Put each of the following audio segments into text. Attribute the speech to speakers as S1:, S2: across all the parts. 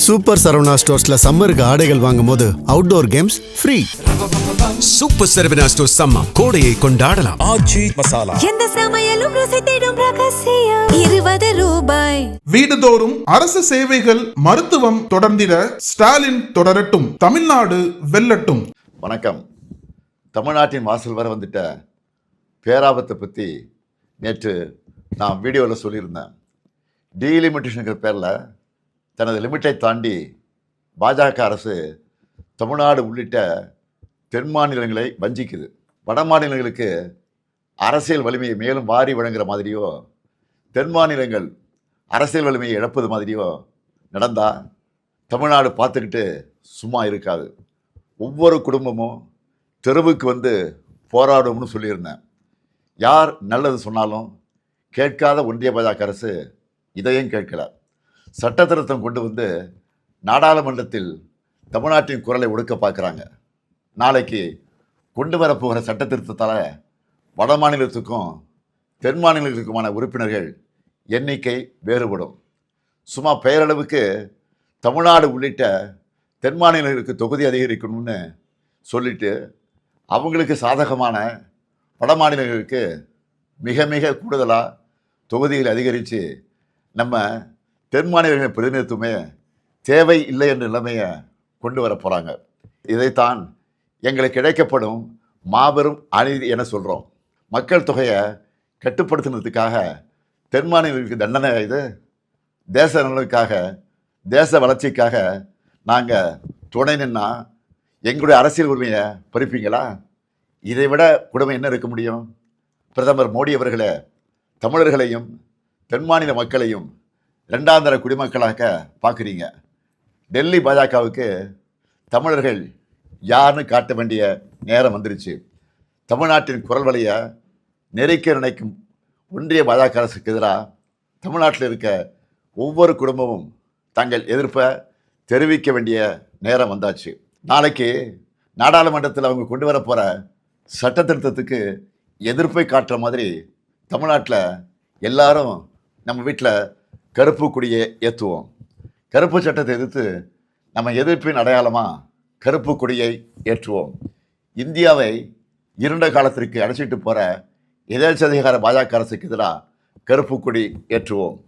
S1: Super Saravana ஸ்டோர்ஸ்ல சம்மருக்கு ஆடைகள் வாங்கும்போது outdoor games free.
S2: Super Saravana store summer கோடையை கொண்டாடலாம். ஆச்சி மசாலா
S3: எந்த சமையலும் ருசி தேடும் ரகசியம் 20 ரூபாய்.
S4: வீடுதோறும் அரசு சேவைகள் மருத்துவம் தொடர்ந்திட ஸ்டாலின் தொடரட்டும், தமிழ்நாடு வெல்லட்டும்.
S5: வணக்கம். தமிழ்நாட்டின் வாசல் வர வந்துட்ட பேராபத்தை பற்றி நேற்று நான் வீடியோவில் சொல்லியிருந்தேன். டீலிமிட்டேஷனுங்கிற பேரில் தனது லிமிட்டை தாண்டி பாஜக அரசு தமிழ்நாடு உள்ளிட்ட தென் மாநிலங்களை வஞ்சிக்குது. வட மாநிலங்களுக்கு அரசியல் வலிமையை மேலும் வாரி வழங்குற மாதிரியோ, தென் மாநிலங்கள் அரசியல் வலிமையை இழப்பது மாதிரியோ நடந்தால் தமிழ்நாடு பார்த்துக்கிட்டு சும்மா இருக்காது. ஒவ்வொரு குடும்பமும் தெருவுக்கு வந்து போராடும்னு சொல்லியிருந்தேன். யார் நல்லது சொன்னாலும் கேட்காத ஒன்றிய பாஜக அரசு இதையும் கேட்கல. சட்ட திருத்தம் கொண்டு வந்து நாடாளுமன்றத்தில் தமிழ்நாட்டின் குரலை ஒடுக்க பார்க்குறாங்க. நாளைக்கு கொண்டு வரப்போகிற சட்ட திருத்தத்தால் வட மாநிலத்துக்கும் தென் மாநிலங்களுக்குமான உறுப்பினர்கள் எண்ணிக்கை வேறுபடும். சும்மா பெயரளவுக்கு தமிழ்நாடு உள்ளிட்ட தென் மாநிலங்களுக்கு தொகுதி அதிகரிக்கணும்னு சொல்லிட்டு அவங்களுக்கு சாதகமான வட மாநிலங்களுக்கு மிக மிக கூடுதலாக தொகுதிகளை அதிகரித்து நம்ம தென் மாநிலங்களின் பிரதிநிதித்துவமே தேவை இல்லை என்ற நிலைமையை கொண்டு வர போகிறாங்க. இதைத்தான் எங்களுக்கு கிடைக்கப்படும் மாபெரும் அநீதி என சொல்கிறோம். மக்கள் தொகையை கட்டுப்படுத்தினதுக்காக தென் மாநிலங்களுக்கு தண்டனை இது. தேச நலனுக்காக, தேச வளர்ச்சிக்காக நாங்கள் துணை நின்னா எங்களுடைய அரசியல் உரிமையை பறிப்பீங்களா? இதை விட கொடுமை என்ன இருக்க முடியும்? பிரதமர் மோடி அவர்களே, தமிழர்களையும் தென் மாநில மக்களையும் இரண்டாந்தர குடிமக்களாக பார்க்குறீங்க. டெல்லி பாஜகவுக்கு தமிழர்கள் யாருன்னு காட்ட வேண்டிய நேரம் வந்துருச்சு. தமிழ்நாட்டின் குரல் வலையை நெருக்க நினைக்கும் ஒன்றிய பாஜக அரசுக்கு எதிராக தமிழ்நாட்டில் இருக்க ஒவ்வொரு குடும்பமும் தங்கள் எதிர்ப்பை தெரிவிக்க வேண்டிய நேரம் வந்தாச்சு. நாளைக்கு நாடாளுமன்றத்தில் அவங்க கொண்டு வர போகிற சட்ட திருத்தத்துக்கு எதிர்ப்பை காட்டுற மாதிரி தமிழ்நாட்டில் எல்லாரும் நம்ம வீட்டில் கருப்பு கொடியை ஏற்றுவோம். கருப்பு சட்டத்தை எதிர்த்து நம்ம எதிர்ப்பின் அடையாளமாக கருப்பு கொடியை ஏற்றுவோம். இந்தியாவை இருண்ட காலத்திற்கு அழைச்சிட்டு போகிற எதேச்சதிகார பாஜக அரசுக்கு எதிராக கருப்பு கொடி ஏற்றுவோம்.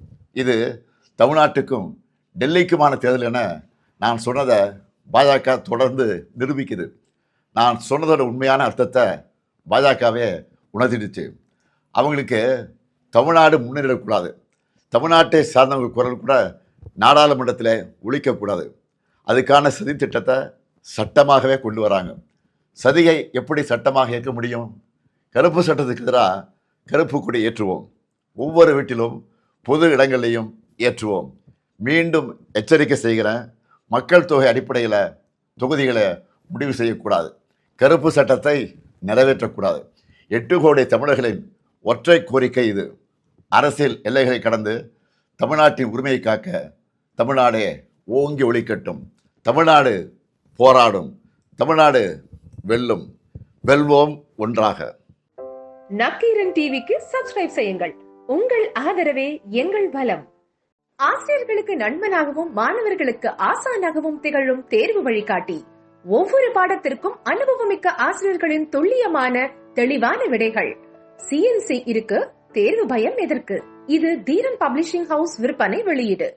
S5: இது தமிழ்நாட்டுக்கும் டெல்லிக்குமான தேர்தல் என நான் சொன்னதை பாஜக தொடர்ந்து நிரூபிக்குது. நான் சொன்னதோட உண்மையான அர்த்தத்தை பாஜகவே உணர்த்திடுச்சு. அவங்களுக்கு தமிழ்நாடு முன்னேறக்கூடாது, தமிழ்நாட்டை சார்ந்தவங்க குரல் கூட நாடாளுமன்றத்தில் ஒழிக்கக்கூடாது. அதுக்கான சதி திட்டத்தை சட்டமாகவே கொண்டு வராங்க. சதியை எப்படி சட்டமாக ஏற்க முடியும்? கருப்பு சட்டத்துக்கு எதிராக கருப்பு கொடி ஏற்றுவோம். ஒவ்வொரு வீட்டிலும் பொது இடங்களையும் ஏற்றுவோம். மீண்டும் எச்சரிக்கை செய்கிறேன், மக்கள் தொகை அடிப்படையில் தொகுதிகளை முடிவு செய்யக்கூடாது. கருப்பு சட்டத்தை நிறைவேற்றக்கூடாது. 8 கோடி தமிழர்களின் ஒற்றை கோரிக்கை இது. அரசியல் எல்லைகளை கடந்து தமிழ்நாட்டின் உரிமையை காக்க தமிழ்நாடே ஓங்கி ஒலிக்கட்டும். தமிழ்நாடு போராடும், தமிழ்நாடு வெல்லும். வெல்வோம் ஒன்றாக.
S6: நக்கீரன் டிவிக்கு சப்ஸ்கிரைப் செய்யுங்கள். உங்கள் ஆதரவே எங்கள் பலம். ஆசிரியர்களுக்கு நண்பனாகவும் மாணவர்களுக்கு ஆசானாகவும் திகழும் தேர்வு வழிகாட்டி. ஒவ்வொரு பாடத்திற்கும் அனுபவமிக்க ஆசிரியர்களின் துல்லியமான தெளிவான விடைகள். CNC இருக்கு, தேர்வு பயம் எதற்கு? இது தீரன் பப்ளிஷிங் ஹவுஸ் விற்பனை வெளியீடு.